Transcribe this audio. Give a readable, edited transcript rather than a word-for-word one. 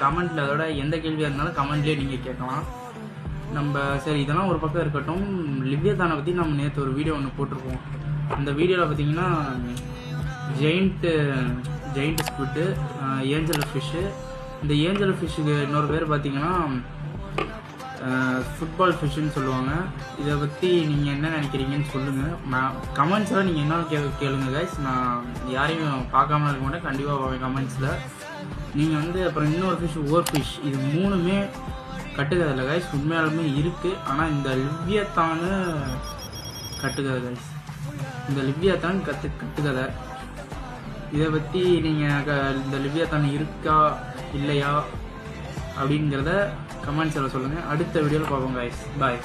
கமெண்ட்டில் அதோட எந்த கேள்வியாக இருந்தாலும் கமெண்ட்லேயே நீங்கள் கேட்கலாம். நம்ம சரி இதெல்லாம் ஒரு பக்கம் இருக்கட்டும். லிவ்யத்தானை பற்றி நம்ம நேற்று ஒரு வீடியோ ஒன்று போட்டிருக்கோம். அந்த வீடியோவில் பார்த்தீங்கன்னா ஜெயிண்ட் ஸ்குவிட்டு, ஏஞ்சல் ஃபிஷ்ஷு. இந்த ஏஞ்சல் ஃபிஷ்ஷுக்கு இன்னொரு பேர் பார்த்தீங்கன்னா ஃபுட்பால் ஃபிஷ்ஷுன்னு சொல்லுவாங்க. இதை பற்றி நீங்கள் என்ன நினைக்கிறீங்கன்னு சொல்லுங்கள். கமெண்ட்ஸில் நீங்கள் என்ன கேளுங்க கைஸ். நான் யாரையும் பார்க்காம இருக்க மாட்டேன், கண்டிப்பாக பார்ப்பேன் கமெண்ட்ஸில். நீங்கள் வந்து அப்புறம் இன்னொரு ஃபிஷ் ஓர் ஃபிஷ், இது மூணுமே கட்டுக்கதை இல்லை கைஸ், உண்மையாலுமே இருக்குது. ஆனால் இந்த லிவ்யத்தானு கட்டுக்கதை கைஸ், இந்த லிவ்யத்தான் கட்டுக்கதை. இதை பற்றி நீங்கள் இந்த லிவ்யத்தான் இருக்கா இல்லையா அப்படிங்கிறத கமெண்ட்ஸில் சொல்லுங்கள். அடுத்த வீடியோவில் பார்ப்போம் கைஸ். பாய்.